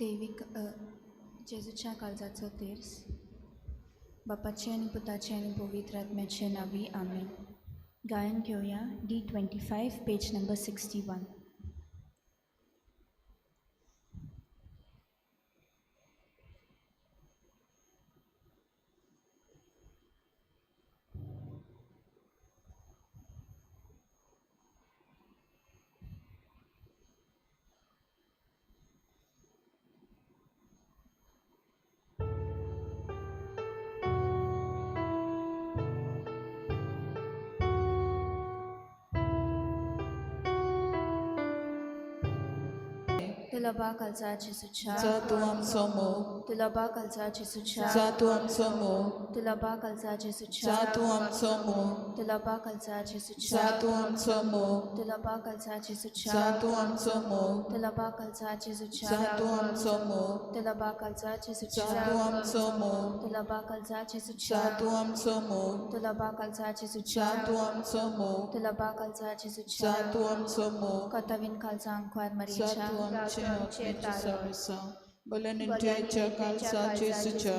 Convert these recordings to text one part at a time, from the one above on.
दैविक जेजूच्या काळजाचं तेर्स, बापाचे आणि पुताचे आणि पवित्र आत्म्याचे नावी आमेन. गायन घेऊया D25 page number 61. Tulaba kalza Jesucha, Zatuam somo, Tulaba kalza Jesucha, Zatuam somo, Tulaba kalza Jesucha, Zatuam somo, Tulaba kalza Jesucha, Zatuam somo, Tulaba kalza Jesucha, Zatuam somo, Tulaba kalza Jesucha, Zatuam somo, Tulaba kalza Jesucha, Zatuam somo, Tulaba kalza Jesucha, Zatuam somo, Tulaba kalza Jesucha, Zatuam somo, Tulaba kalza Jesucha, Zatuam somo, Katawin kalza angkwar Maria, Zatuam Cetarisa, Balanintecha Kalsa Jesucha,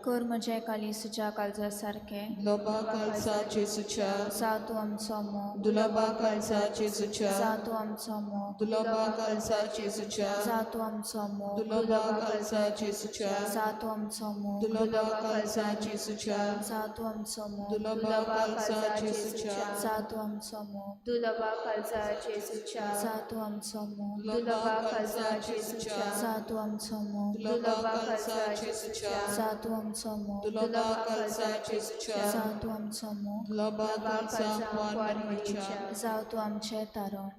Kurmaje Kalisucha kalza sarke, Loba Kalsa Jesucha, Satu amsomo, Dulaba Kalsa Jesucha, Satu amsomo, Dulaba Kalsa Jesucha, Satu amsomo, Dulaba Kalsa Jesucha, Satu amsomo, Dulaba Kalsa Jesucha, Satu amsomo, Dulaba Kalsa Jesucha, Satu amsomo, Dulaba kalza Jesucha, Satu amsomo, Dulaba Kalsa Jesucha, Satu amsomo, Dulaba Kalsa Jesucha, Satu amsomo, Dulaba Kalsa Jesucha, Satu amsomo, Dulaba Kalsa Juan Satu amche taron.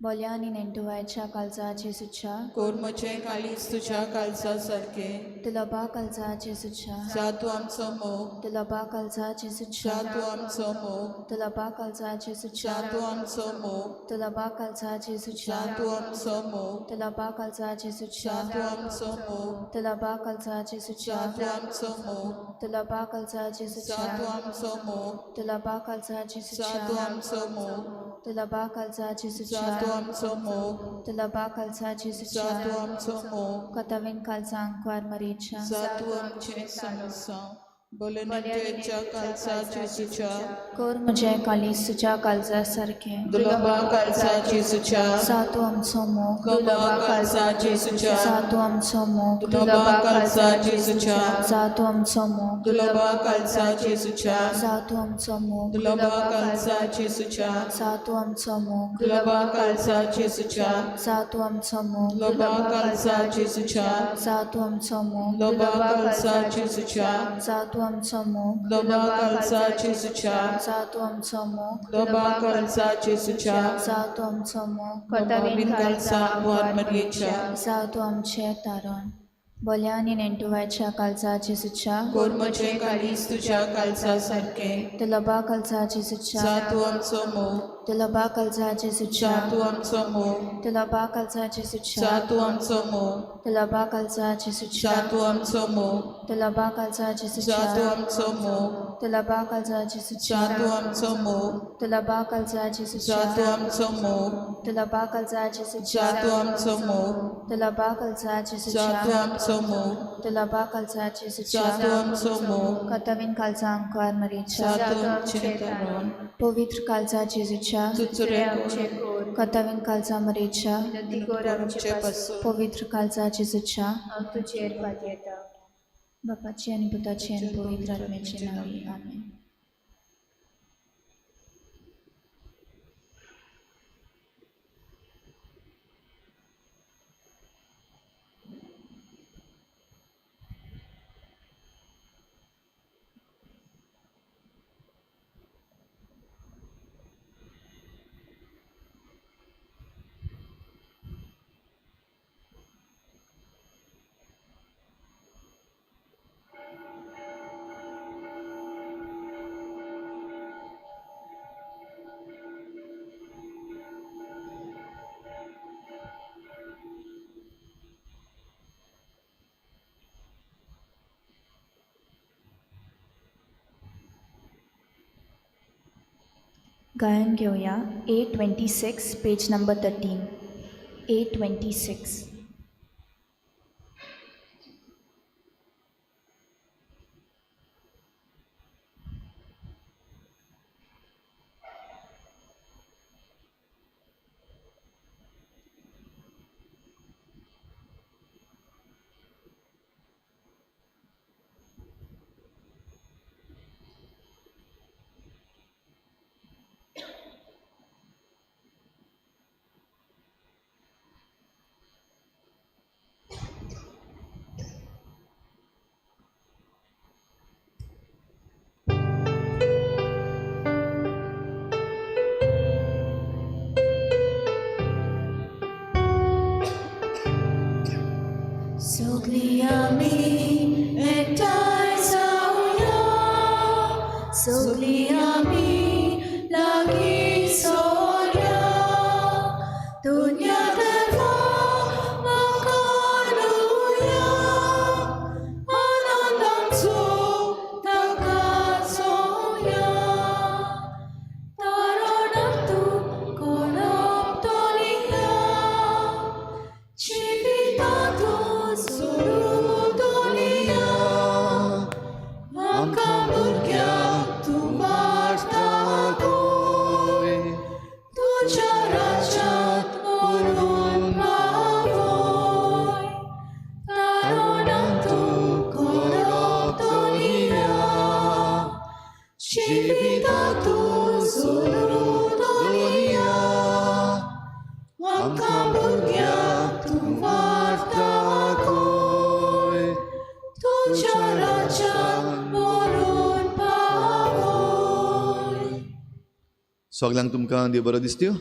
Bolyani nentuwaयच्या कालचा Jesucha, Kormache Kalis Tucha Kalsa Sarke, Tulaba kalza Jesucha, Zatuam somo, Tulaba kalza Jesucha, Zatuam somo, Tulaba kalza Jesucha, Zatuam somo, Tulaba kalza Jesucha, Zatuam somo, Tulaba kalza Jesucha, Zatuam somo, Tulaba kalza Jesucha, Zatuam somo, Tulaba kalza Jesucha, Zatuam somo, Tulaba kalza Jesucha, Zatuam somo, Tulaba kalza Jesucha, Zatuam somo, Tulaba kalza Jesucha, Zatuam somo, Katawin kalza angkwar Maria, Zatuam Cetarisa, Balanintecha Kalsa Jesucha, Kurmaje Kalisucha kalza sarke, Dulaba Kalsa Jesucha, Satu amsomo, Dulaba Kalsa Jesucha, Satu amsomo, Dulaba Kalsa Jesucha, Satu amsomo, Dulaba Kalsa Jesucha, Satu amsomo, Dulaba Kalsa Jesucha, Satu amsomo, Dulaba Kalsa Jesucha, Satu amsomo, Dulaba Kalsa Jesucha, Satu amsomo, Dulaba Kalsa Jesucha, Satu amsomo, Dulaba Kalsa Jesucha, Satu amsomo, Dulaba Kalsa Jesucha, Satu amsomo, Katawin Kalsa Juan Maria, Satu amche taron. Bolyani nentuwaयच्या कालचा Jesucha, Kormache Kalis Tucha Kalsa Sarke, Tulaba kalza Jesucha, Zatuam somo, Tulaba kalza Jesucha, Zatuam somo, Tulaba kalza Jesucha, Zatuam somo, Tulaba kalza Jesucha, Zatuam somo, Tulaba kalza Jesucha, Zatuam somo, Tulaba kalza Jesucha, Zatuam somo, Tulaba kalza Jesucha, Zatuam somo, Tulaba kalza Jesucha, Zatuam somo, Tulaba kalza Jesucha, Zatuam somo, Tulaba kalza Jesucha, Zatuam somo, Katawin kalza angkwar Maria, Zatuam Cetaron, पवित्र कालचा Jesucha, Tutsure आमचे core Katawin kalza Maria, विनंती core आमचे पासून पवित्र कालचा Jesucha, आम तुझेर पातयेता. बापाची आणि पुताची आणि पवित्र आत्म्याची नावे आमेन. गायन घेऊया A26 पेज नंबर 13. A26. सगळीं आमी एकठांय जावया, सगळीं आमी लागीं सोरया. दुनिया देवा म्हाका आनंदाचो ताका सोया. तारणतूं कोणप तोलिया, जिवितांतूं सोडूं तोलिया. आमकां भुरग्यांक तूं वाडटा गोय, तुज्या राज्यांत व्हरून पावय. तारणतूं कोणप तोलिया, जिवितांतूं सोडूं तोलिया. आमकां भुरग्यांक तूं वाडटा गोय, तुज्या राज्यांत व्हरून पावय. सगळ्यांक तुमकां देव बरो दिसत्यो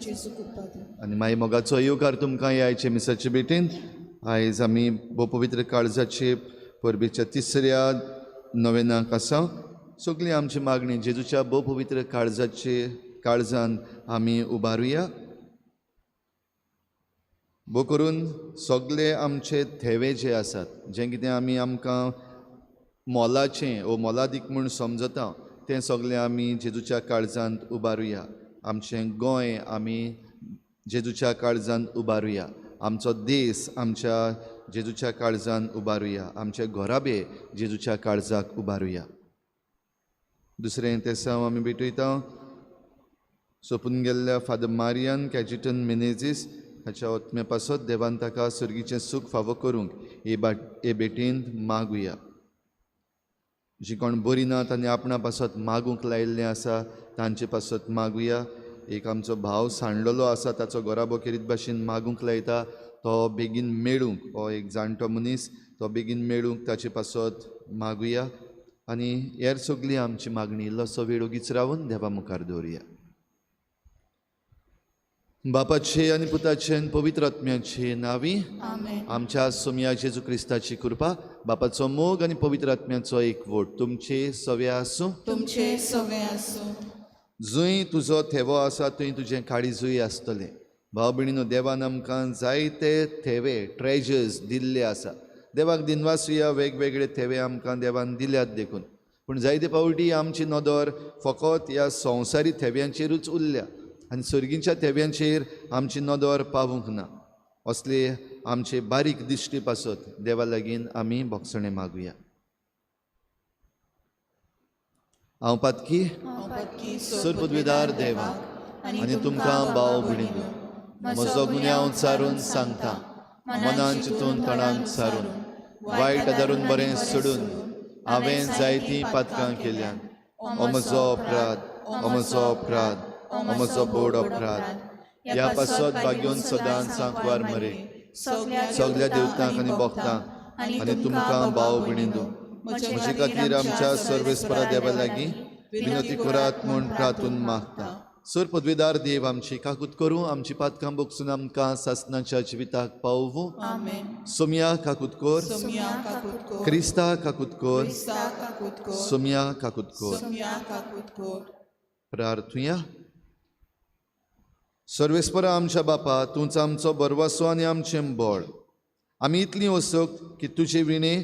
जेजू कृपा दी. आनी मागीर मोगाचो येवकार तुमकां ह्या आयचे मिसाचे भेटेन. आयज आमी भोव पवित्र काळजाचे परबेच्या तिसऱ्या नोवेनाक आसा. सगळीं आमची मागणी जेजूच्या भोव पवित्र काळजान आमी उबारुया. भोव करून सगळे आमचे थेवे जे आसात, जें कितें आमी आमकां मोलाचें वो मोलादीक म्हूण समजता, तें सगळें आमी जेजूच्या काळजांत उबारुया. आमचें गोंय आमी जेजूच्या काळजांत उबारुया. आमचो देश आमच्या जेजूच्या काळजांत उबारुया. आमचे घोराबे जेजूच्या काळजाक उबारुया. दुसरें तेसांव आमी भेटयता सोंपून गेल्ल्या फादर मारियान कॅजिटन मेनेझीस हाच्या ओतमे पासत देवान ताका सर्गीचें सूख फावो करूंक हे भेटेंत मागुया. जीं कोण बरीं नात आनी आपणा पासत मागूंक लायिल्लें आसा तांचे पासत मागुया. एक आमचो भाव सांडलेलो आसा, ताचो घोराबो किरीत भाशेन मागूंक लायता, तो बेगीन मेळूंक, हो एक जाणटो मनीस, तो बेगीन मेळूंक ताचे पासत मागुया. आनी हेर सगळी आमची मागणी इल्लोसो वेळ ओगीच रावन देवा मुखार दवरुया. बापाचे आनी पुताचे आनी पवित्र आत्म्याचे नांवी आमच्या सोम्या जेजू क्रिस्ताची कृपा, बापाचो मोग आनी पवित्र आत्म्याचो एकवट तुमचे सवे आसूं. तुमचे सवे आसूं. जंय तुजो थेवो आसा थंय तुजें काळीजूय आसतलें. भाव भयणीनो, देवान आमकां जायते थेवे ट्रेजर्स दिल्ले आसा. देवाक दिनवासुया वेगवेगळे थेवे आमकां देवान दिल्यात देखून, पूण जायते फावटी आमची नदर फकत ह्या संवसारी थेव्यांचेरूच उरल्या आनी सर्गीच्या थेव्यांचेर आमची नदर पावूंक ना. असले आमचे बारीक दिश्टी पासत देवा लागीं आमी भोगसणे मागुया. हांव पातकी सर्पद्विदार देवा आनी तुमकां भाव भयणीनो, म्हजो गुन्यांव चारून सांगता, मनान चिंतून तोंडान सारून, वायट आदारून बरें सोडून हांवें जायतीं पातकां केल्यान. हो म्हजो अपराध, हो म्हजो अपराध, हो म्हजो बोड अपराध. ह्या पासत भाग्योन सदांच सांकवार मरे सगळ्या देवतांक आनी भक्तांक आनी तुमकां भाव भयणीनो, म्हजे खातीर आमच्या सर्वेस्परा देवा लागीं विनंती करात म्हूण प्रार्थून मागता. सर पदवीदार देव, आमची काकूत करूं, आमची पातकां भोगसून आमकां सासणाच्या जिविताक पावूं. सोम्या काकूत कोर, क्रिस्ता काकूत कोर, सोम्या काकूत कोर. प्रार्थुया. सर्वेस्परा आमच्या बापा, तूंच आमचो बरवासो आनी आमचें बळ. आमी इतलीं वसोक की तुजे विणे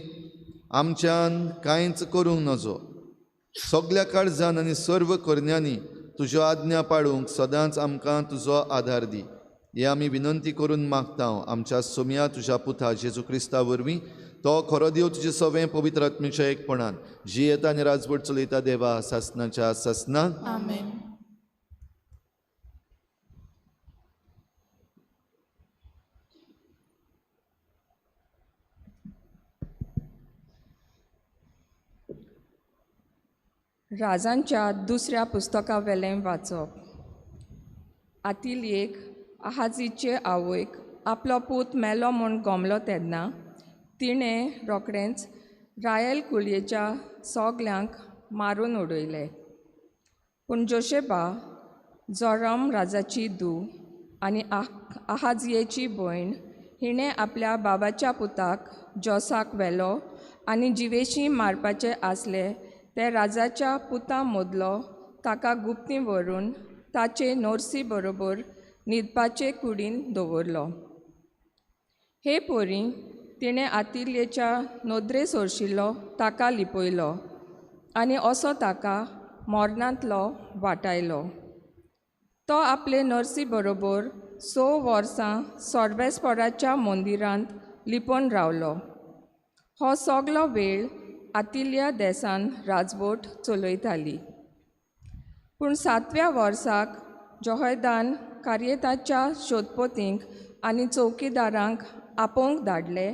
आमच्यान कांयच करूंक नजो. सगल्या काळजान आनी सर्व करण्यांनी तुज्यो आज्ञा पाळूंक सदांच आमकां तुजो आदार दी. हे आमी विनंती करून मागता आमच्या सोम्या तुज्या पुता जेजू क्रिस्ता वरवीं. तो खरो देव तुजे सवें पवित्र आत्म्याच्या एकपणान जी येता आनी राजवट चलयता देवा सासणाच्या सासणाक. आमेन. राजांच्या दुसऱ्या पुस्तका वेलें वाचप. आतिल्येक आहाजीचे आवयक आपलो पूत मेलो म्हूण गमलो तेन्ना तिणें रोखडेंच रायल कुळयेच्या सगल्यांक मारून उडयले. पूण जोशेबा, जोराम राजाची धूव आनी आहाजियेची भयण हिणें आपल्या बाबाच्या पुताक जोसाक व्हेलो आनी जिवेशी मारपाचे आसले ते राजाच्या पुता मोदलो ताका गुप्ती व्हरून ताचे नोर्सी बरोबर न्हिदपाचे कुडीन दवरलो. हे पोरी तिणें आतिल्येच्या नोदरे सोरशिल्लो ताका लिपयलो आनी असो ताका मोर्नांतलो वाटायलो. तो आपले नर्सी बरोबर 6 वर्सां सोर्बेस्पराच्या मंदिरांत लिपोवन रावलो. हो सगलो वेळ आतिल्या देसान राजवट चलयताली. पूण 7व्या वर्साक जोहेदान कार्यताच्या शोधपोतींक आनी चौकीदारांक आपोवंक धाडले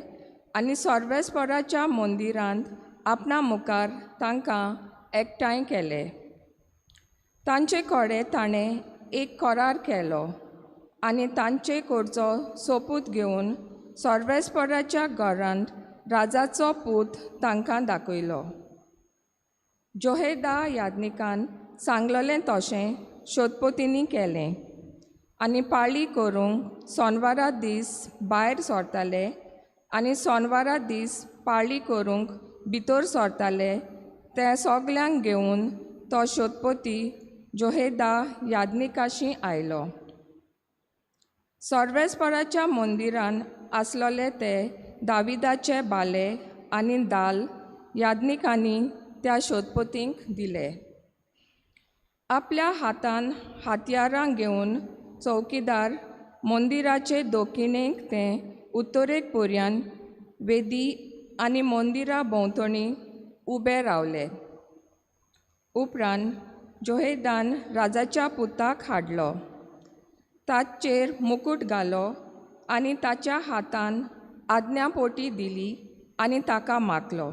आनी सोर्बेस्पराच्या मंदिरांत आपणा मुखार तांकां एकठांय केले. तांचे कडेन ताणें एक करार केलो आनी तांचे कडचो सोपूत घेवन सोर्बेस्पराच्या घरांत राजाचो पूत तांकां दाखयलो. जोहेदा याज्ञिकान सांगलोलें तशें शोधपोतींनी केलें आनी पाळी करूंक सोनवारा दीस भायर सरताले आनी सोनवारा दीस पाळी करूंक भितर सरताले ते सगल्यांक घेवन तो शोधपोती जोहेदा याज्ञिकाशी आयलो. सोर्बेस्पराच्या मंदिरान आसलोले ते दाविदाचे बाले आनी दाल याज्ञिकांनी त्या शोधपोतींक दिले. आपल्या हातान हातयारां घेवन चौकीदार मंदिराचे दोखिणेक ते उत्तरेक पर्यान वेदी आनी मंदिरा भोंवतणी उबे रावले. उपरांत जोहेदान राजाच्या पुताक हाडलो. ताचेर मुकुट घालो आनी ताच्या हातान आज्ञापोटी दिली आनी ताका मारलो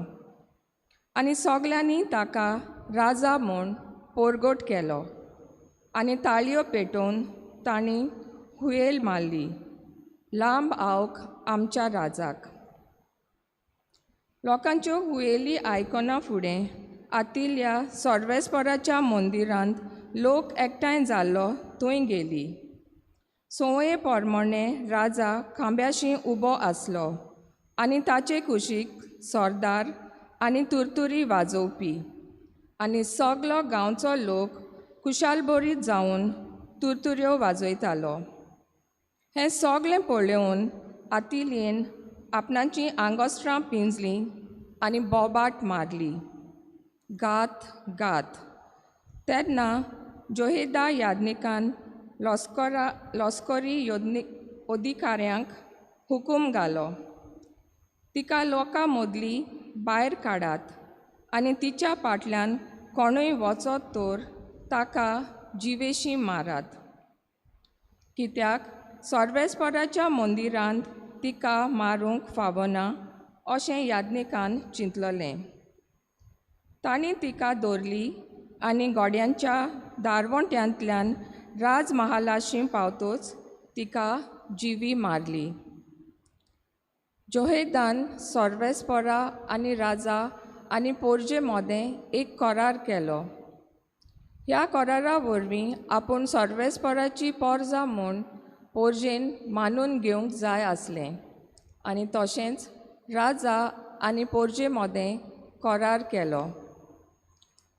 आनी सगल्यांनी ताका राजा म्हूण पोरगोट केलो आनी ताळयो पेटोवन तांणी हुयेल मारली, लांब आवक आमच्या राजाक. लोकांच्यो हुयेली आयकना फुडें आतिल्या सोर्बेस्पराच्या मंदिरांत लोक एकठांय जाल्लो थंय गेली. संवये पोरमोणें राजा खांब्याशी उबो आसलो आनी ताचे कुशीक सरदार आनी तुरतुरी वाजोवपी आनी सगलो गांवचो लोक खुशालबरीत जावन तुरतुऱ्यो वाजयतालो. हें सगलें पळोवन आतिल्येन आपणाची आंगोस्त्रां पिंजलीं आनी बोबाट मारली, घात घात. तेन्ना जोहेदा याज्ञिकान लस्करी अधिकाऱ्यांक हुकूम घालो, तिका लोकां मदली भायर काडात आनी तिच्या फाटल्यान कोणूय वचत तर ताका जिवेशी मारात, कित्याक सोर्बेस्पराच्या मंदिरांत तिका मारूंक फावना अशें याज्ञिकान चिंतलोलें. तांणी तिका दवरली आनी गोड्यांच्या दारवंट्यांतल्यान राजमहालाशी पावतच तिका जिवी मारली. जोहेदान सोर्बेस्परा आनी राजा आनी पोरजे मोदें एक करार केलो. ह्या करारा वरवीं आपूण सोर्बेस्पराची पोरजां म्हूण पोरजेन मानून घेवंक जाय आसलें आनी तशेंच राजा आनी पोरजे मोदें करार केलो.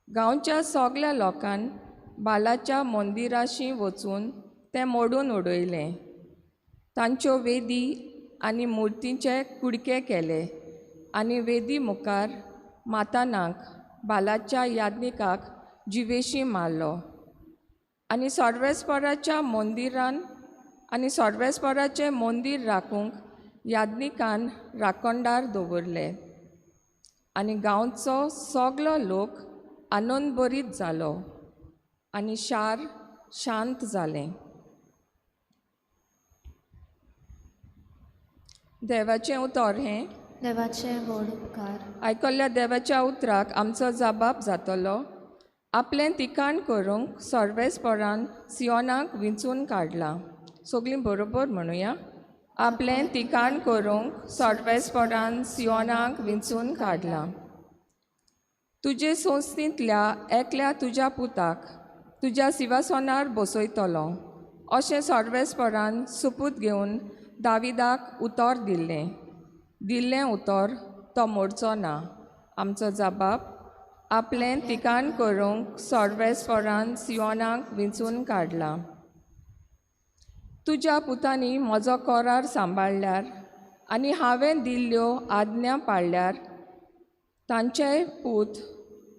गांवच्या सगल्या लोकान बालाच्या मंदिराशी वचून तें मोडून उडयलें. तांच्यो वेदी आनी मुर्तींचे कुडके केले आनी वेदी मुखार मातानाक बालाच्या याज्ञिकाक जिवेशी मारलो आनी सोर्बेस्पराच्या मंदिरान आनी सोर्बेस्पराचें मंदीर राखूंक याज्ञिकान राखणदार दवरले आनी गांवचो सगलो लोक आनंदभरीत जालो आनी शार शांत जालें. देवाचें उतर हें देवाचे व्हड उपकार. आयकल्ल्या देवाच्या उतराक आमचो जबाब जातलो. आपलें तिकाण करूंक सोर्बेस्परान सियोनाक विंचून काडलां. सगलीं बरोबर म्हणुया. आपलें तिकाण करूंक सोर्बेस्परान सियोनाक विंचून काडलां. तुजे संस्थींतल्या एकल्या तुज्या पुताक तुज्या सिंहासनार बसयतलो अशें सोर्बेस्परान सुपूत घेवन दाविदाक उतर दिल्लें उतर तो मोडचो ना. आमचो जबाब आपलें तिकान करूंक सर्वेस्परान सियोनाक विंचून काडला. तुज्या पुतांनी म्हजो करार सांबाळल्यार आनी हांवें दिल्ल्यो आज्ञा पाळल्यार तांचेय पूत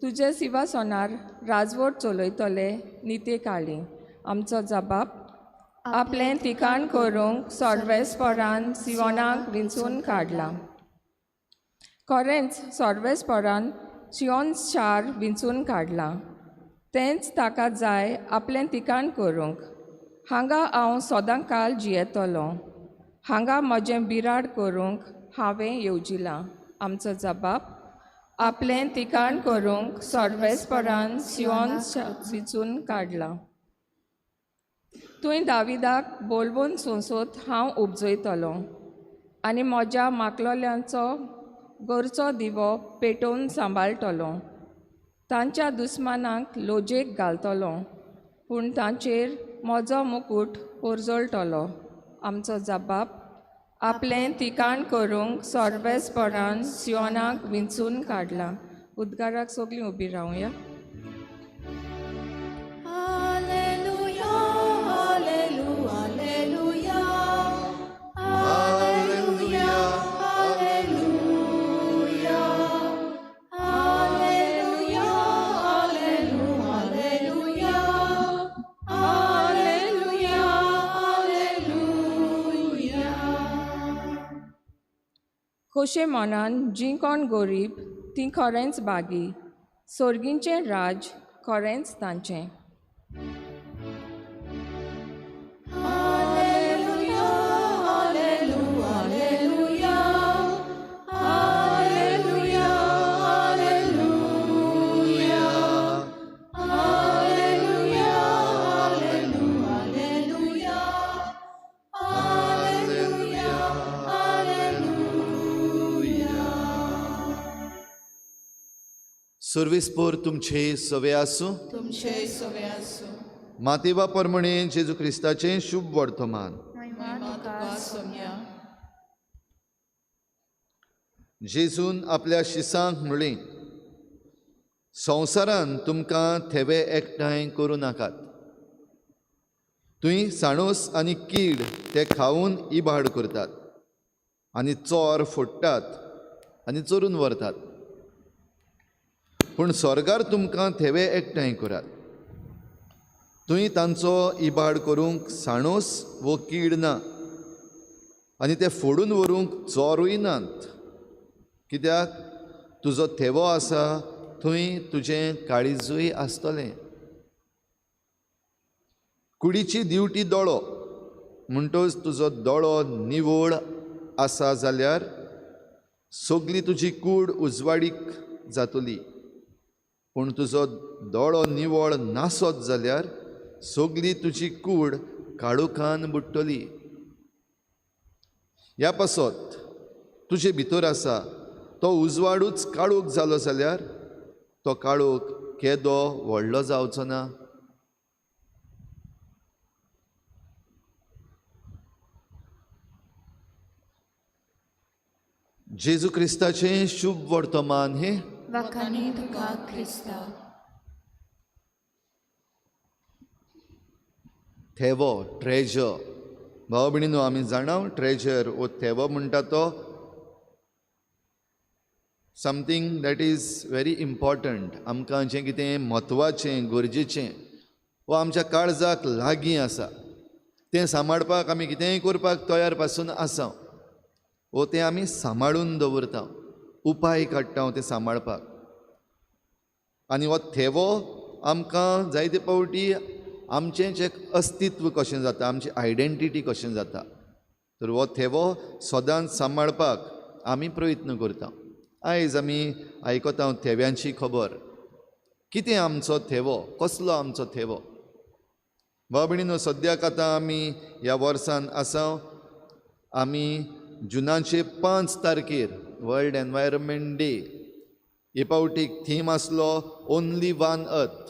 तुजे सिंहासनार राजवट चलयतले निते काळी. आमचो जबाब आपलें तिकान करूंक सर्वेस्परान सियोनाक विंचून काडला. खरेंच सर्वेस्परान सियोन शार विंचून काडला. तेंच ताका जाय आपलें तिकान करूंक. हांगा हांव सदां काल जियेतलो. हांगा म्हजें बिराड करूंक हांवें येवजिलां. आमचो जबाब आपलें तिकान करूंक सर्वेस्परान सियोन विंचून काडला. तुवें दाविदाक बोलवून सोंसोत हांव उपजयतलो आनी म्हज्या माकलोल्यांचो गोरचो दिवो पेटोवन सांबाळटलो. तांच्या दुस्मानांक लोजेक घालतलो पूण तांचेर म्हजो मुकूट पोरजोळटलो. आमचो जबाब आपलें तिकाण करूंक सर्वेस्परान सियोनाक विंचून काडला. उद्गाराक सगळीं उबी रावया. खोशे मनान जीं कोण गरीब तीं खरेंच बागी. सोर्गींचें राज खरेंच तांचें. सर्वेस्पर तुमचे सवे आसूं. तुमचे सवे आसूं. मातेवा परमणे जेजू क्रिस्ताचें शुभ वर्तमान. तुका सोम्या. जेजून आपल्या शिसांक म्हणलें, संवसारान तुमकां थेवे एकठांय करूं नाकात. तुंय साणूस आनी कीड ते खावून इबाड करतात आनी चोर फोडटात आनी चोरून व्हरतात. पूण स्वर्गार तुमकां थेवे एकठांय करात. तुंय तांचो इबाड करूंक साणूस वो कीड ना आनी ते फोडून व्हरूंक चोरूय नात. कित्याक तुजो थेवो आसा थंय तुजें काळीजूय आसतलें. कुडीची दिवटी दोळो म्हणटच तुजो दोळो निवळ आसा जाल्यार सगली तुजी कूड उजवाडीक जातली. पूण तुजो दोळो निवळ नासत जाल्यार सगली तुजी कूड काळोखान बुडटली. ह्या पासत तुजे भितर आसा तो उजवाडूच काळोख जालो जाल्यार तो काळोख केदो व्हडलो जावचो ना. जेजू क्रिस्ताचें शुभ वर्तमान हे वखाणी तुका क्रिस्ता. थेवो ट्रेजर. भाव भयणीनो, आमी जाणाव ट्रेजर वो थेवो म्हणटा तो something that is very important. आमकां जें कितें म्हत्वाचें गरजेचें वो आमच्या काळजाक लागीं आसा तें सांबाळपाक आमी कितेंय करपाक तयार पासून आसा. वो तें आमी सांबाळून दवरता, उपाय काडटा तें सांबाळपाक. आनी हो थेवो आमकां जायते पावटी आमचें जें अस्तित्व कशें जाता, आमची आयडेंटिटी कशें जाता, तर हो थेवो सदांच सांबाळपाक आमी प्रयत्न करता. आयज आमी आयकता थेव्यांची खबर. कितें आमचो थेवो, कसलो आमचो थेवो. भाव भयणीनो, सद्याक आतां आमी ह्या वर्सान आसा. आमी जुनाचे 5 तारखेर वर्ल्ड एनवायरमेंट डे. हे पावटीक थीम आसलो ओन्ली वन अर्थ.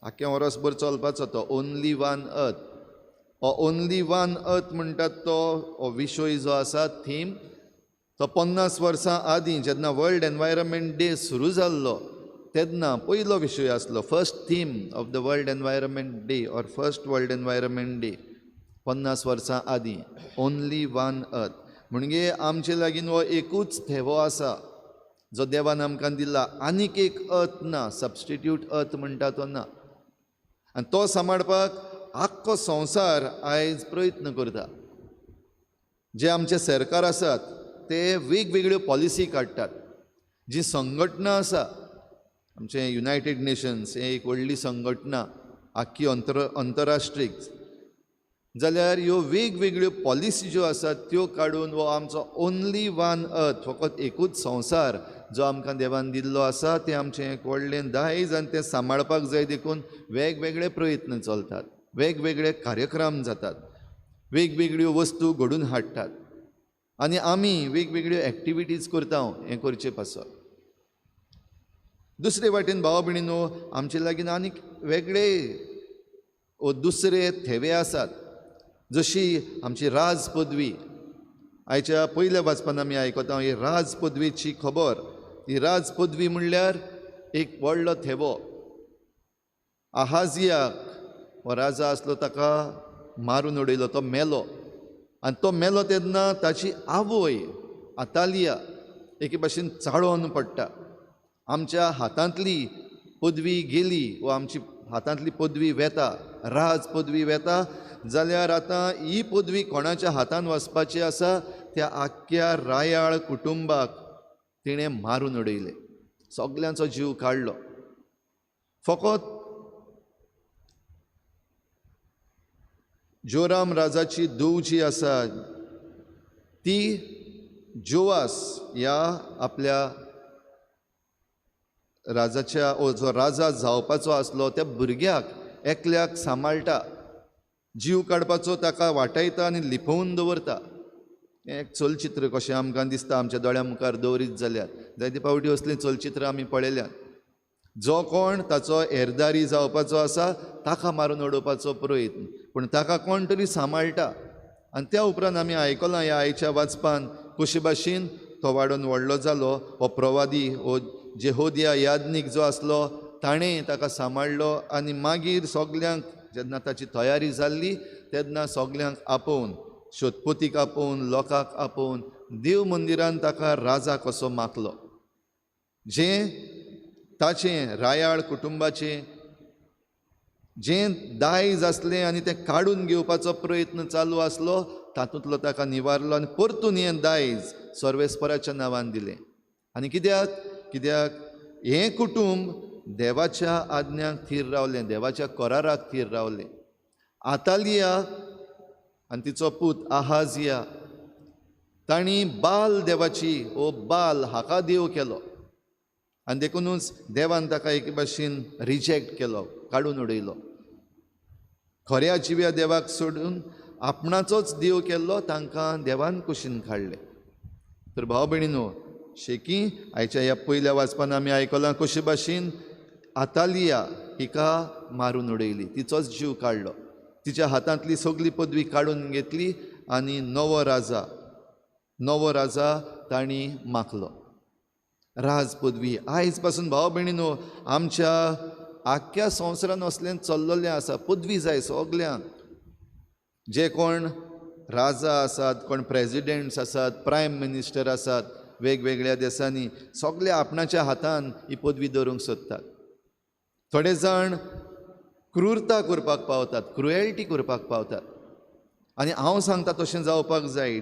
आख्खें वर्सभर चलपाचो तो ओन्ली वन अर्थ. हो ओन्ली वन अर्थ म्हणटात तो हो विशय जो आसा थीम तो 50 वर्सां आदीं जेन्ना वर्ल्ड एनवायरमेंट डे सुरू जाल्लो तेन्ना पयलो विशय आसलो. First theme of the world environment day or first world environment day 50 वर्सां आदीं ओन्ली वन अर्थ. म्हणजे आमचे लागीं हो एकूच थेवो आसा जो देवान आमकां दिला. आनीक एक अर्थ ना, सबस्टिट्यूट अर्थ म्हणटा तो ना. आनी तो सांबाळपाक आख्खो संवसार आयज प्रयत्न करता. जे आमचे सरकार आसात ते वेगवेगळ्यो पॉलिसी काडटात. जी संघटना आसा आमचे युनायटेड नेशन्स हे एक व्हडली संघटना आख्खी अंतरराष्ट्रीय, जाल्यार ह्यो वेगवेगळ्यो पॉलिसी ज्यो आसात त्यो काडून हो आमचो ओन्ली वन अर्थ फकत एकूच संवसार जो आमकां देवान दिल्लो आसा तें आमचें एक व्हडलें दायज आनी तें सांबाळपाक जाय देखून वेगवेगळे प्रयत्न चलतात, वेगवेगळे कार्यक्रम जातात, वेगवेगळ्यो वस्तू घडून हाडटात आनी आमी वेगवेगळ्यो एक्टिविटीज करता हें करचें पासत. दुसरे वाटेन भाव भयणीनो आमचे लागीं आनीक वेगळे दुसरे थेवे आसात. जशी आमची राज पदवी. आयच्या पयल्या वाचपान आमी आयकता ही राज पदवेची खबर. ही राज पदवी म्हणल्यार एक व्हडलो थेवो. आहाजियाक हो राजा आसलो ताका मारून उडयलो, तो मेलो. आनी तो मेलो तेन्ना ताची आवय आतालिया एके भाशेन चाळोवन पडटा. आमच्या हातांतली पदवी गेली वा आमची हातांतली पदवी वेता, राज पदवी वेता, जाल्यार आतां ही पदवी कोणाच्या हातान वचपाची आसा त्या आख्ख्या रायाळ कुटुंबाक तिणें मारून उडयले, सगल्यांचो जीव काडलो. फकत जोराम राजाची धूव जी आसा ती जोवास ह्या आपल्या राजाच्या जो राजा जावपाचो आसलो त्या भुरग्याक एकल्याक सांबाळटा, जीव काडपाचो ताका वाटायता आनी लिपोवन दवरता. एक चलचित्र कशें आमकां दिसता आमच्या दोळ्या मुखार दवरीत जाल्यार. जायते फावटी असलीं चलचित्रां आमी पळयल्यात. जो कोण ताचो येरदारी जावपाचो आसा ताका मारून उडोवपाचो प्रयत्न, पूण ताका कोण तरी सांबाळटा. आनी त्या उपरांत आमी आयकलां ह्या आयच्या वाचपान कशे भाशेन तो वाडोवन व्हडलो जालो. हो प्रवादी हो जेहोदिया याज्ञीक जो आसलो ताणें ताका सांबाळलो आनी मागीर सगल्यांक जेन्ना ताची तयारी जाल्ली तेन्ना सगल्यांक आपोवन, शोधपोतीक आपोवन, लोकांक आपोवन देव मंदिरान ताका राजा कसो मागलो. जें ताचें रायाळ कुटुंबाचें जें दायज आसलें आनी तें काडून घेवपाचो प्रयत्न चालू आसलो तातूंतलो ताका निवारलो आनी परतून हें दायज सर्वेस्पराच्या नांवान दिलें. आनी कित्याक हें कुटूंब देवाच्या आज्ञांक थीर रावलें, देवाच्या कराराक थीर रावलें. आतालिया आनी तिचो पूत आहाजिया तांणी बाल देवाची बाल हाका देव केलो आनी देखूनच देवान ताका एक भाशेन रिजेक्ट केलो, काडून उडयलो. खऱ्या जिव्या देवाक सोडून आपणाचोच देव केल्लो तांकां देवान कुशीन काडलें. तर भाव भयणीनो शेकी आयच्या ह्या पयल्या वाचपान आमी आयकलां कशे भाशेन आतालिया हिका मारून उडयली, तिचोच जीव काडलो, तिच्या हातांतली सगली पदवी काडून घेतली आनी नवो राजा तांणी मागलो. राज पदवी आयज पासून भाव भयणीनो आमच्या आख्ख्या संवसारान असलें चल्लोलें आसा. पदवी जाय सगल्यांक. जे कोण राजा आसात, कोण प्रेजिडेंट्स आसात, प्रायम मिनिस्टर आसात वेगवेगळ्या देशांनी, सगळे आपणाच्या हातान ही पदवी दवरूंक सोदतात. थोडे जाण क्रूरता करपाक पावतात, क्रुएल्टी करपाक पावतात. आनी हांव सांगता तशें जावपाक जाय.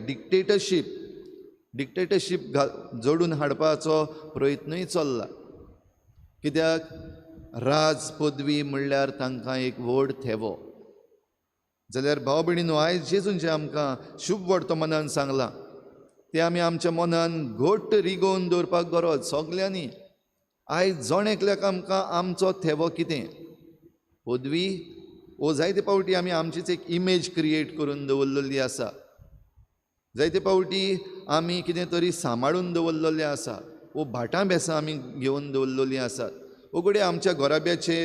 डिक्टेटरशीप जोडून हाडपाचो प्रयत्नूय चल्ला. कित्याक राज पदवी म्हणल्यार तांकां एक व्हड थेवो. जाल्यार भाव भयणीनो आयज जेजून जें आमकां शुभ वर्त मनान सांगलां तें आमी आमच्या मनान घट्ट रिगोवन दवरपाक गरज सगल्यांनी. आयज जण एकल्याक आमकां आमचो थेवो कितें पदवी जायते फावटी आमी आमचीच एक इमेज क्रिएट करून दवरलेली आसा. जायते फावटी आमी कितें तरी सांबाळून दवरलेलें आसा, भाटां बेसां आमी घेवन दवरलेलीं आसात. घडये आमच्या घोराब्याचे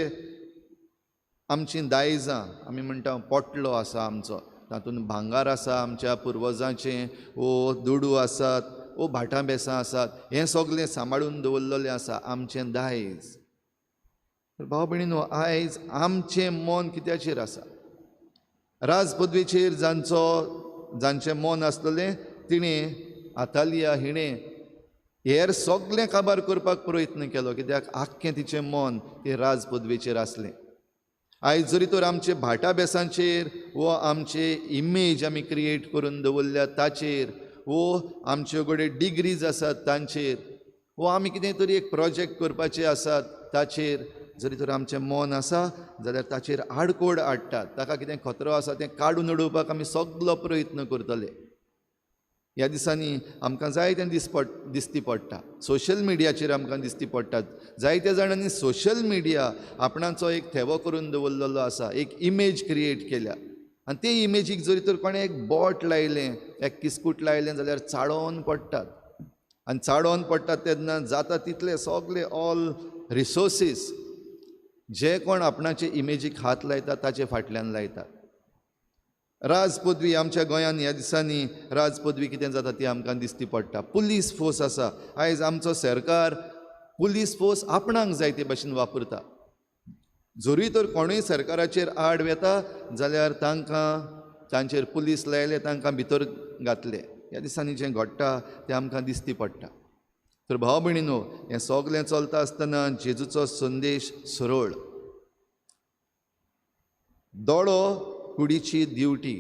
आमचीं दायजां आमी म्हणटा पोटलो आसा आमचो, तातूंत भांगार आसा आमच्या पुर्वजांचें, वो दुडू आसात, वो भाटां बेसां आसात, हें सगळें सांबाळून दवरलेलें आसा आमचें दायज. भाव भयणीनो, आयज आमचें मन कित्याचेर आसा? राजपदवेचेर जांचें मन आसलेलें तिणें आतालिया हिणें हेर सगळें काबार करपाक प्रयत्न केलो, कित्याक आख्खें तिचें मन ते राजपदवेचेर आसलें. आयज जरी तर आमचे भाटा बेसांचेर वो आमचे इमेज आमी क्रिएट करून दवरल्या ताचेर, वो आमच्यो कडेन डिग्रीज आसात तांचेर, वो आमी कितें तरी एक प्रोजेक्ट करपाचे आसात ताचेर जरी तर आमचें मन आसा जाल्यार ताचेर आडकोड हाडटात. ताका कितें खतरो आसा तें काडून उडोवपाक आमी सगळो प्रयत्न करतले. ह्या दिसांनी आमकां जायतें दिसती पडटा, सोशल मिडियाचेर आमकां दिसती पडटात. जायत्या जाणांनी सोशल मिडिया आपणाचो एक थेवो करून दवरलेलो आसा, एक इमेज क्रिएट केल्या, आनी ते इमेजीक जरी तर कोणें एक बोट लायलें, एक किस्कूट लायलें जाल्यार चाळोवन पडटात. आनी चाळोवन पडटात तेन्ना जाता तितले सगळे ऑल रिसोर्सीस जे कोण आपणाचे इमेजीक हात लायतात ताचे फाटल्यान लायतात. राजपदवी आमच्या गोंयांत ह्या दिसांनी राजपदवी कितें जाता ती आमकां दिसती पडटा. पुलीस फोर्स आसा, आयज आमचो सरकार पुलीस फोर्स आपणाक जाय ते भशेन वापरता. जरी तर कोणूय सरकाराचेर आड वेता जाल्यार तांचेर पुलीस लायले, तांकां भितर घातले. ह्या दिसांनी जें घडटा तें आमकां दिसती पडटा. तर भाव भयणीनो, हें सगळें चलता आसतना जेजूचो संदेश सरळ. दोळो कुडीची दिवटी,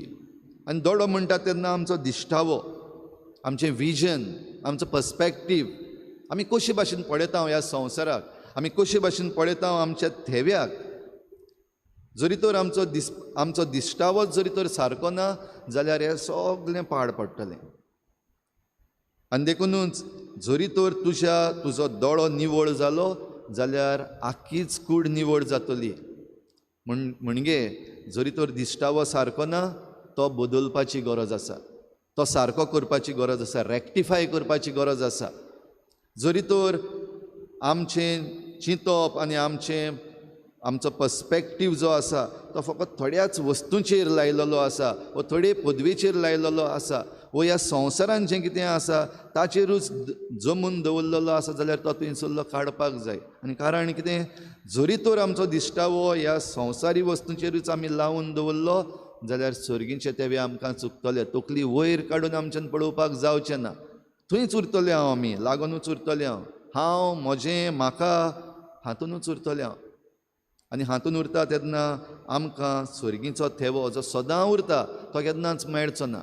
आनी दोळो म्हणटा तेन्ना आमचो दिश्टावो, आमचें विजन, आमचो पर्स्पेक्टीव, आमी कशे भाशेन पळयता ह्या संवसाराक, आमी कशे भाशेन पळयता आमच्या थेव्याक. जरी तर आमचो दिश्टावोच जरी तर सारको ना जाल्यार हें सगळें पाड पडटलें. आनी देखूनच जरी तर तुजो दोळो निवळ जालो जाल्यार आख्खीच कूड निवळ जातली. म्हणजे जरी तर दिश्टावो सारको ना तो बदलपाची गरज आसा, तो सारको करपाची गरज आसा, रॅक्टिफाय करपाची गरज आसा. जरी तर आमचें चिंतप आनी आमचो पर्स्पेक्टीव जो आसा तो फकत थोड्याच वस्तूंचेर लायलेलो आसा, वो थोडे पदवेचेर लायलेलो आसा, वो ह्या संवसारान जें कितें आसा ताचेरूच जमून दवरलेलो आसा जाल्यार तो थंयसरलो काडपाक जाय. आनी कारण कितें? जरी तर आमचो दिश्टावो ह्या संवसारी वस्तूंचेरूच आमी लावून दवरलो जाल्यार सर्गीचे तेवे आमकां चुकतले. तकली वयर काडून आमच्यान पळोवपाक जावचें ना. थंयच उरतले आमी, लागूनच उरतले हांव, म्हजें, म्हाका, हातूनच उरतले हांव. आनी हातून उरता तेन्ना आमकां स्वर्गीचो थेवो जो सदां उरता तो केन्नाच मेळचो ना.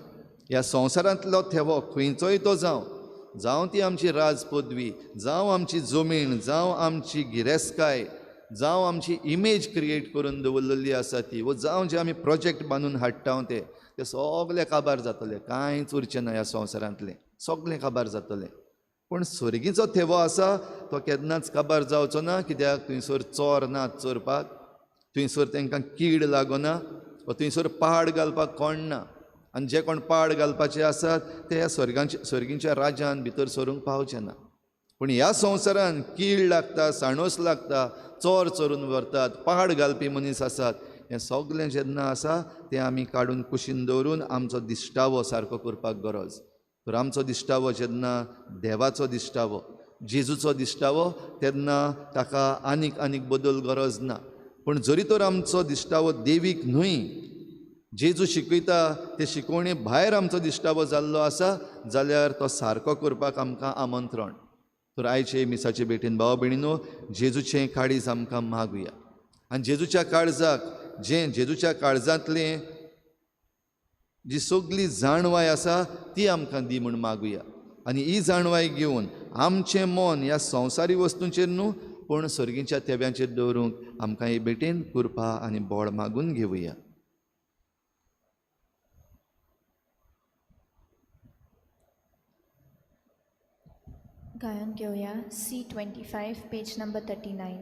ह्या संवसारांतलो थेवो खंयचोय तो जावं ती आमची राजपदवी, जावं आमची जमीन, जावं आमची गिरेस्तकाय, जावं आमची इमेज क्रिएट करून दवरलेली आसा ती, वो जावं जे आमी प्रोजेक्ट बांदून हाडटा ते सगळे काबार जातले. कांयच उरचें ना ह्या संवसारांतलें, सगळें काबार जातलें. पूण स्वर्गीचो थेवो आसा तो केन्नाच काबार जावचो ना, कित्याक थंयसर चोर नात चोरपाक, थंयसर तांकां कीड लागना, वा थंयसर पाड घालपाक कोण ना. आनी जे कोण पाड घालपाचे आसात ते ह्या स्वर्गीच्या राज्यान भितर सरूंक पावचे ना. पूण ह्या संवसारान कीड लागता, साणोस लागता, चोर चोरून व्हरतात, पाड घालपी मनीस आसात, हें सगळें जेन्ना आसा तें आमी काडून कुशीन दवरून आमचो दिश्टावो सारको करपाक गरज. तर आमचो दिश्टावो जेन्ना देवाचो दिश्टावो, जेजूचो दिश्टावो, तेन्ना ताका आनीक बदल गरज ना. पूण जरी तर आमचो दिश्टावो देवीक न्हय, जेजू शिकयता ते शिकोवणे भायर आमचो दिश्टावो जाल्लो आसा जाल्यार तो सारको करपाक आमकां आमंत्रण. तर आयचे मिसाचे भेटेन भाव भयणीनो, जेजूचें काळीज आमकां मागुया. आनी जेजूच्या काळजांतलें जी सगळी जाणवाय आसा ती आमकां दी म्हूण मागुया. आनी ही जाणवाय घेवन आमचें मन ह्या संवसारी वस्तूंचेर न्हू पूण सर्गीच्या तेव्यांचेर दवरूंक आमकां हे भेटेन कृपा आनी बोळ मागून घेवया. गायन घेवया C25 page number 39.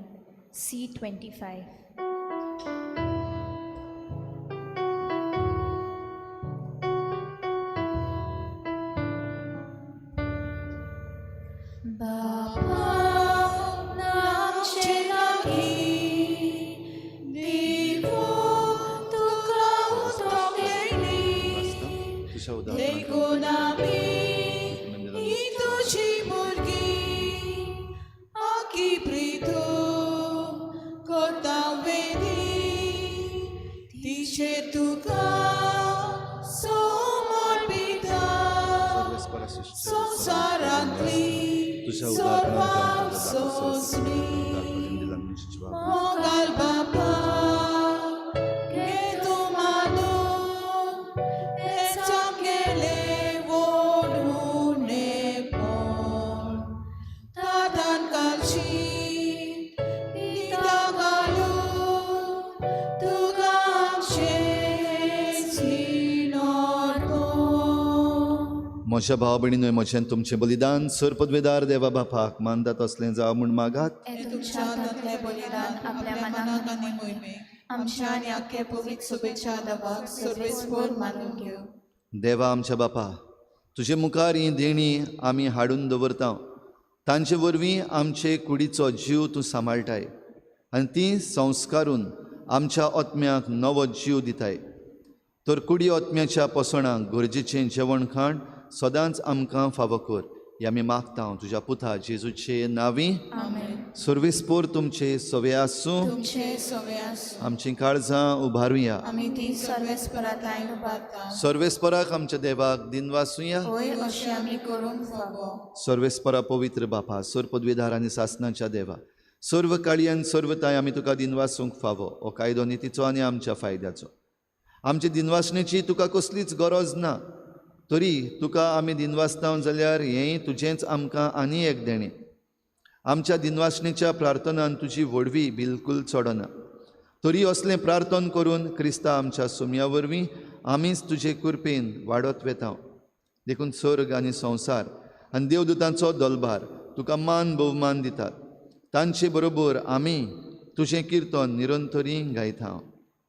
C25. Baba, nam chena ki, divo तशा उदा देखून आम्ही ही तुझी मुलगी आकी प्रितो कोता वेदी तिचे तुका समर्पिता संसारांतली सर्वांक सोसली मोगाल बापा घे तू मानून हेचो केले वोडूने पण तातान कालची पिता घालून तुका आमचे सिनोर म्हज्या भाव भयणींनो, म्हजें तुमचें बलिदान सर पदवेदार देवा बापाक मानतात असलें जावं म्हूण मागात. हे तुमच्या हातांतलें बलिदान आपल्या मनाक आनी मोहिमेक आमच्या आनी आख्खे पवित्र सभेच्या आदाराक सर्वेस्पर मानून घेव. देवा आमच्या बापा, तुजे मुखार ही देणी आमी हाडून दवरता. तांचे वरवीं आमचे कुडीचो जीव तूं सांबाळटाय आनी ती संस्कारून आमच्या आत्म्याक नवो जीव दिताय. तर कुडी आत्म्याच्या पोसणाक गरजेचें जेवण खाण सदांच आमकां फावो कर. हे आमी मागता तुज्या पुता जेजूचे नांवी. सर्वेस्पोर तुमचे सवे आसूं. तुमचे सवे आसूं. आमची काळजां उबारुया. आमी ती सर्वेस्परात लायन उबारता. सर्वेस्पराक आमच्या देवाक दिनवासुया. होय अशें आमी करूंक फावो. सर्वेस्परा पवित्र बापा, सर पदवीदार आनी सासणाच्या देवा, सर्व काळी आनी सर्वताय आमी तुका दिनवासूंक फावो. हो कायदो नितीचो आनी आमच्या फायद्याचो. आमचे दिनवासणेची तुका कसलीच गरज ना, तरी तुका आमी दिनवासता जाल्यार हेंय तुजेंच आमकां आनी एक देणें. आमच्या दिनवासणेच्या प्रार्थनान तुजी व्हडवी बिलकूल चडना. तरी असलें प्रार्थन करून क्रिस्ता आमच्या सुमया वरवीं आमीच तुजे कृपेन वाडत वेता. देखून सर्ग आनी संवसार आनी देवदूतांचो दलबार तुका मान भोवमान दितात. तांचे बरोबर आमी तुजें किर्तन निरंतरी गायता.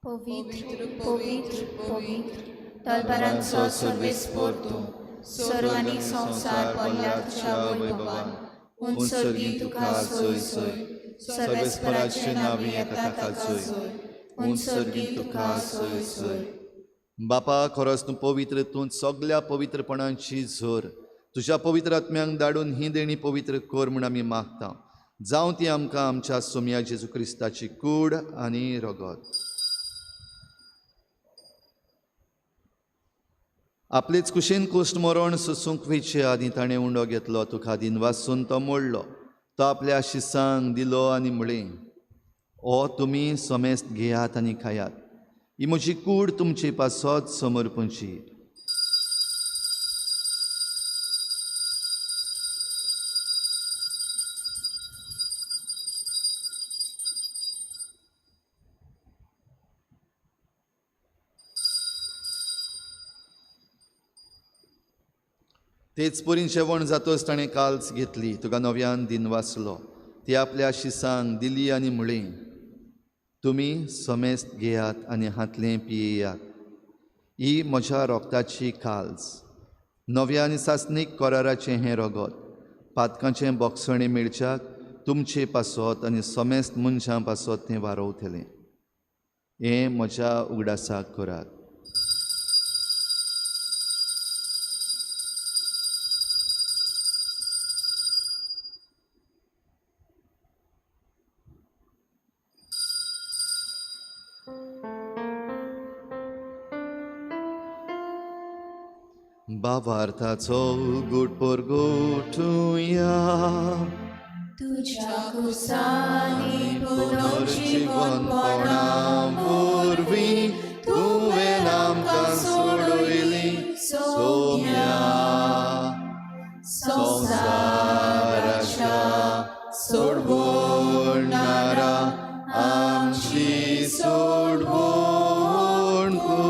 पवित्र पवित्र पवित्र दलबारांचो सर्वेस्पोर तूं, स्वर्ग आनी संवसार पडल्या तुज्या वैभवान. उंचरगी तुका सोय सोय, सर्वेस्पराचे नांवी येता ताका सोय. उंचरगी तुका सोय सोय. बापा, खरोच तूं पवित्र, तूं सगल्या पवित्रपणाची झर तुज्या पवित्र आत्म्यांक धाडून ही देणी पवित्र कर म्हूण आमी मागता. जावं ती आमकां आमच्या सोमया जेजू क्रिस्ताची कूड आनी रगत. आपलेच कुशीन कुश्ट मरण सुसूंक वेचे आदी ताणें उंडो घेतलो. तुका दिनवासून तो मोडलो. तो आपल्या शिसांक दिलो आनी म्हळें, ओ तुमी समेस्त घेयात आनी खायात. ही म्हजी कूड तुमचे पासत समर्पणची. तेच परीन जेवण जातच ताणें काल्स घेतली. तुका नव्यान दिनवासलो. ती आपल्या शिसांक दिली आनी म्हळें, तुमी समेस्त घेयात आनी हातलें पियेयात. ही म्हज्या रोगताची काल्स, नव्या आनी सासणीक कराराचें हें रगत, पातकांचें बोगसणें मेळच्याक तुमचे पासत आनी समेस्त मनशां पासत तें वारोवतलें. हें म्हज्या उगडासाक करात. भावार्थाचो गुटपोर गोठुया. तुझ्या कुसानी पुनर्जीवनपणा वरवीं तुवें आमकां सोडयली सोम्या. संवसाराच्या सोडवणारा आमची सोडवण कर.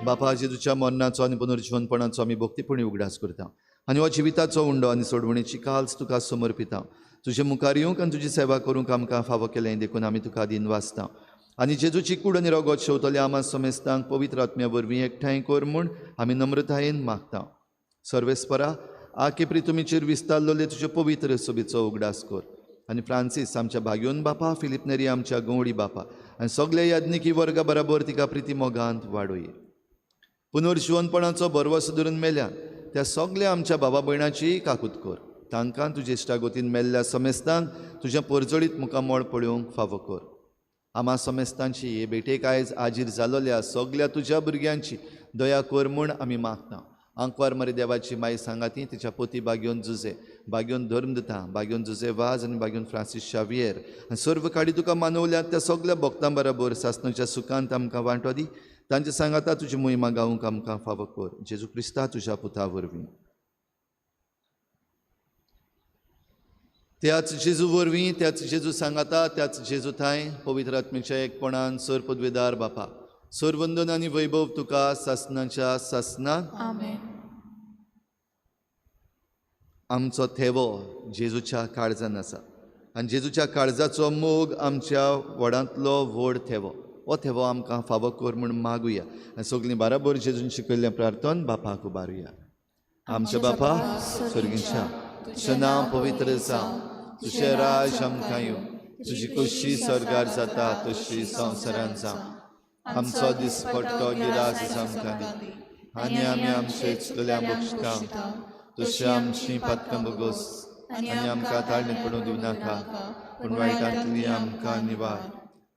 बापा, जेजूच्या मरणाचो आनी पुनर्जीवनपणाचो आमी भक्तीपणी उगडास करता आनी हो जिविताचो उंडो आनी सोडवणेची काल्स तुका समर्पिता. तुजे मुखार येवंक आनी तुजी सेवा करूंक आमकां फावो केलें देखून आमी तुका दिन वाचता. आनी जेजूची कूड आनी रगत शेवतल्या आमा समेस्तांक पवित्र आत्म्या वरवीं एकठांय कर म्हूण आमी नम्रतायेन मागता. सर्वेस्परा, आकेप्री तुमीचेर विस्तारलोले तुजे पवित्र सभेचो उगडास कर. आनी फ्रांसीस आमच्या भाग्योन बापा, फिलिप नेरी आमच्या गवळी बापा आनी सगळे याज्ञिकी वर्गा बराबर तिका प्रिती मोगांत वाडोय. पुनर्जीवनपणाचो बरवसो धरून मेल्या त्या सगल्या आमच्या भावा भयणाची काकूत कर. तांकां तुजे इश्टागोतीन मेल्ल्या समेस्तांक तुज्या परजळीत मुखामोळ पळोवंक फावो कर. आम्हा समेस्तांची हे भेटेक आयज आजीर जालोल्या सगल्या तुज्या भुरग्यांची दया कर म्हूण आमी मागता. आंकवार मरे देवाची माई सांगाती तिच्या पोती बागयोन जुजे, बागयोन धर्मदता, बागयोन जुजे वाज आनी बागयोन फ्रांसीस शावियर आनी सर्व काडी तुका मानवल्यात त्या सगल्या भक्तां बरोबर सासणाच्या सुखांत आमकां वांटो दी. तांचे सांगाता तुजी मोहिमा गावूंक आमकां फावो कर. जेजू क्रिस्ता तुज्या पुता वरवीं. त्याच जेजू वरवीं, त्याच जेजू सांगाता, त्याच जेजू थंय पवित्र आत्मेच्या एकपणान सर पदवेदार बापा सर्वंदन आनी वैभव तुका सासणाच्या सासणाक. आमेन. आमचो थेवो जेजूच्या काळजान आसा आनी जेजूच्या काळजाचो मोग आमच्या वडांतलो व्हड थेवो. हो थेवो आमकां फावो कर म्हूण मागुया आनी सगलीं बाराबर जेजून शिकयल्लें प्रार्थन बापाक उबारुया. आमच्या बापा सर्गीच्या तुजें नांव पवित्र जावं, तुजें राज आमकां येवं, तुजी कुशी स्वर्गार जाता तशी संवसारांत जावं. आमचो दिसपट्टो गिरास आमकां दी आनी आमी आमचे चुकल्यांक बक्षिता तशी आमची पातकां बगोस आनी आमकां ताळणें पडूं दिवं नाका पूण वायटांतली आमकां निवार.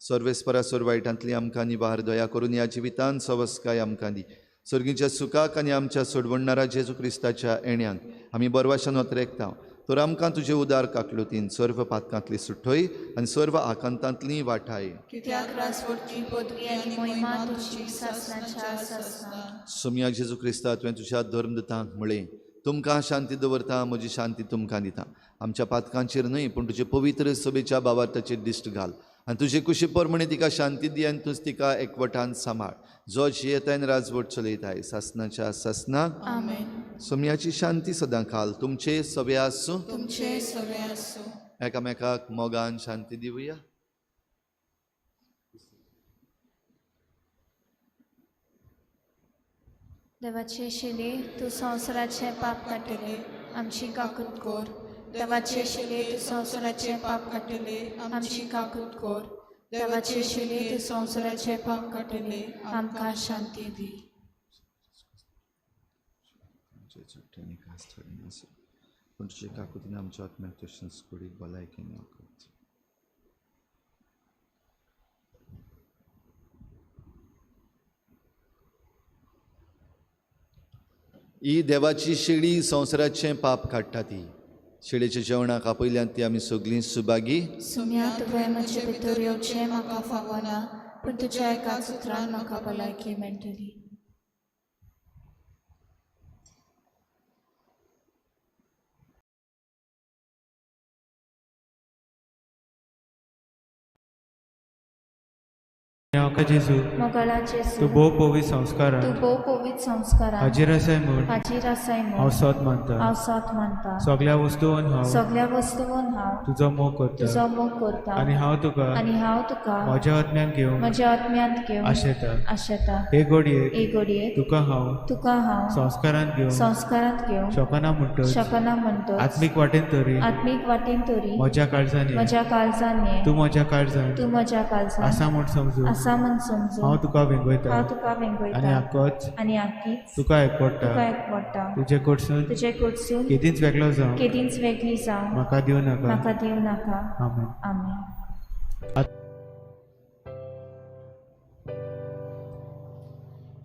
सर्वेस्परा सोर वायटांतली आमकां निवार. दया करून ह्या जिवितांत सवस्काय आमकां दी. सर्गीच्या सुखाक आनी आमच्या सोडवणारा जेजू क्रिस्ताच्या येण्याक आमी बरवाशान वतरेकता. तर आमकां तुजे उदार काकलुतीन सर्व पातकांतली सुटोय आनी सर्व आकांतांतली वाटाय. कित्याक रासवटची पदवी आनी मोहिमा तुजी सासणाच्या सासणाक. सुमयाक जेजू क्रिस्ता तुवें तुज्या धर्मदतांक म्हळें, तुमकां शांती दवरता, म्हजी शांती तुमकां दिता. आमच्या पातकांचेर न्हय पूण तुजे पवित्र सभेच्या भावार्थाचेर दिश्ट घाल आनी तुजे कुशी परमणे तिका शांती दी आनी तूं तिका एकवटान सांबाळ. जो जियेताय राजवट चलयताय सासणाच्या सासणाक. आमेन. सुमयाची शांती सदां घाल. तुमचे सवे आसूं. तुमचे सवे आसूं. एकामेकाक मोगान शांती दिवया. देवाचे शिले तूं संवसाराचे पाप काडटले आमची काकूत कर. देवाचे शिले तूं संवसाराचे पाप काडटले आमची काकूत कर. देवाचे शिले तूं संवसाराचे पाप काडटले आमकां शांती दी. पूण तुजे काकुतीन आमच्या आत्म्याक तशेंच कुडीक भलायकेन वखद. ही देवाची शेळी संवसाराचें पाप काडटा ती. शेळेच्या जेवणाक आपयल्यान ती आमी सगळीं सुभागी. सुम्या तुवें म्हजे भितर येवचें म्हाका फावो ना पूण तुज्या एकाच उतरान म्हाका भलायकी मेळटली. जेजू मोगला जेजू तू भोव पवित्र संस्कारान तूं भोव पवित्र संस्कारान हाजीर आसाय म्हूण हाजीर आसाय हांव म्हूण सोत मानता. हांव साथ मानता. सगळ्या वस्तूंन हांव सगल्या वस्तूंन हांव तुजो मोग करता तुजो मोग करता आनी हांव तुका म्हज्या आत्म्यान घेवंक म्हज्या आत्म्यांत घेवन आशेता. हे घडयेक एक घडयेक तुका हांव संस्कारांत घेवन शकना म्हणटच आत्मीक वाटेन तरी म्हज्या काळजांनी म्हज्या काळजांनी तूं म्हज्या काळजान आसा म्हूण समजून समजून हांव तुका वेंगयता आनी आनी आख्खीच तुका एकपडटा. तुजे कडसून केदींच वेगळो जावं वेगळी जावं म्हाका दिवं नाका. आमेन. आमेन.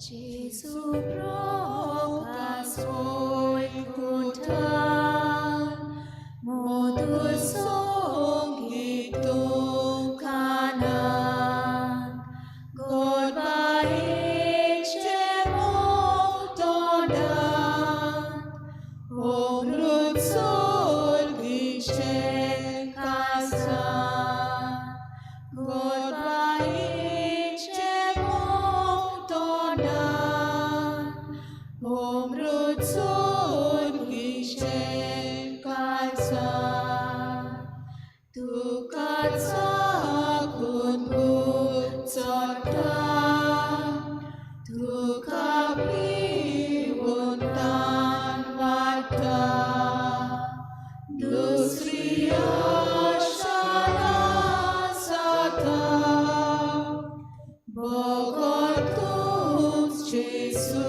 जेजू प्रकाशोय कुठार मधुर संगीत कानात गोड बायेचे मोग तोंडात अमृत सोर्गीचे कासार गोड बायेचे मोग तोंडात अमृत सोर्गीचे कासार तुका चाकून चोडटा तुका पिवून वाडटा दुसरी आशा जाता भगत तूंच जेजू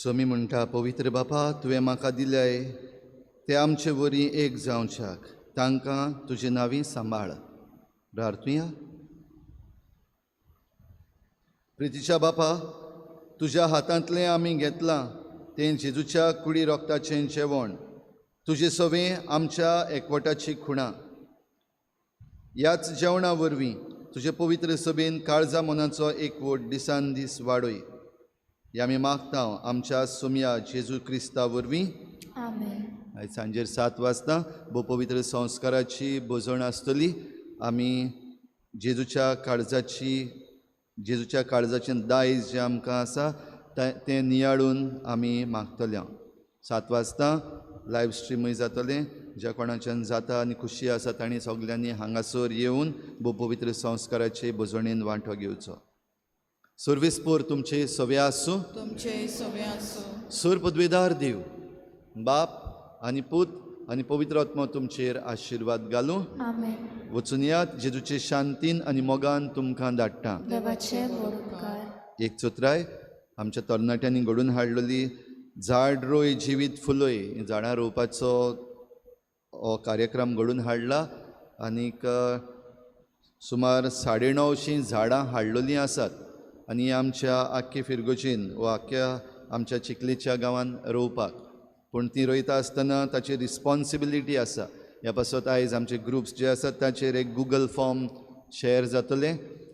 सोमी म्हणटा, पवित्र बापा, तुवें म्हाका दिल्याय ते आमचे वरी एक जावच्याक तांकां तुजे नांवी सांबाळ. प्रार्थुया. प्रितीच्या बापा, तुज्या हातांतलें आमी घेतलां तें जेजूच्या कुडी रोगताचें जेवण, तुजे सवे आमच्या एकवटाची खुणां. ह्याच जेवणा वरवीं तुजे पवित्र सभेन काळजा मनाचो एकवट दिसान दीस वाडय. हें आमी मागतां आमच्या सोम्या जेजू क्रिस्ता वरवीं. आमेन. आयज सांजेर 7 वाजता पवित्र संस्काराची बोजवण आसतली. आमी जेजूच्या काळजाचें दायज जें आमकां आसा तें नियाळून आमी मागतल्या. 7 वाजता लायव्ह स्ट्रिमूय जातलें. ज्या कोणाच्यान जाता आनी खुशी आसा तांणी सगल्यांनी हांगासर येवन पवित्र संस्काराचे बोजवणेन वांटो घेवचो. सर्वेस्पोर तुमचे सवे आसूं. तुमचे सवे आसूं. सूर पदवेदार देव, बाप आनी पूत आनी पवित्र आत्मा तुमचेर आशिर्वाद घालूं. आमेन. वचून यात जेजूचे शांतीन आनी मोगान तुमकां धाडटा. देवाचे व्हड उपकार. एक चोत्राय आमच्या तरणाट्यांनी घडून हाडलेली झाड रोय जिवीत फुलय झाडां रोवपाचो हो कार्यक्रम घडून हाडला. आनीक सुमार 950 झाडां हाडलेलीं आसात. आनी आमच्या आख्खे फिरगोचेन वा आख्ख्या आमच्या चिखलेच्या गांवांत रोवपाक. पूण ती रोयता आसतना ताची रिस्पॉन्सिबिलिटी आसा. ह्या पासत आयज आमचे ग्रुप्स जे आसात ताचेर एक गुगल फॉर्म शेअर जातले.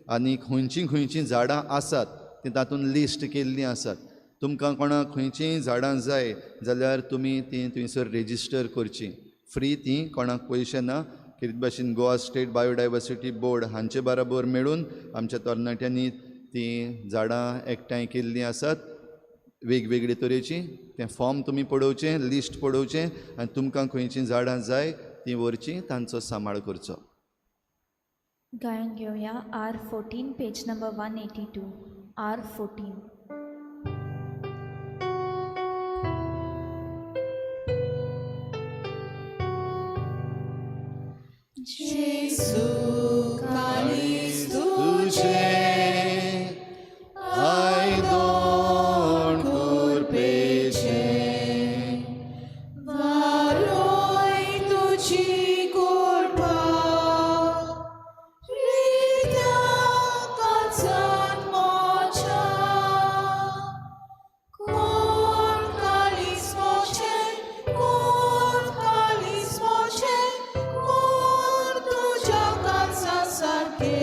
आनी खंयचीं झाडां आसात ती तातूंत लिस्ट केल्लीं आसात. तुमकां कोणाक खंयचींय झाडां जाय जाल्यार तुमी ती थंयसर रेजिस्टर करची. फ्री ती, कोणाक पयशे ना. कितें भाशेन गोवा स्टेट बायोडायवर्सिटी बोर्ड हांचे बरोबर मेळून आमच्या तरणाट्यांनी ती झाडां एकठांय केल्लीं आसात वेगवेगळे तरेची. तें फॉर्म तुमी पळोवचें, लिस्ट पळोवचें आनी तुमकां खंयचीं झाडां जाय ती व्हरचीं, तांचो सांबाळ करचो. गायन घेवया R14 पेज नंबर 182. R14. जेसू काळीज तुझे आयदोण कुरपेचे वारोय तुझी कोरपा रित्या काळजांत मोच्या कोण काळीज मोचे कोण तुझ्या काळजा सारके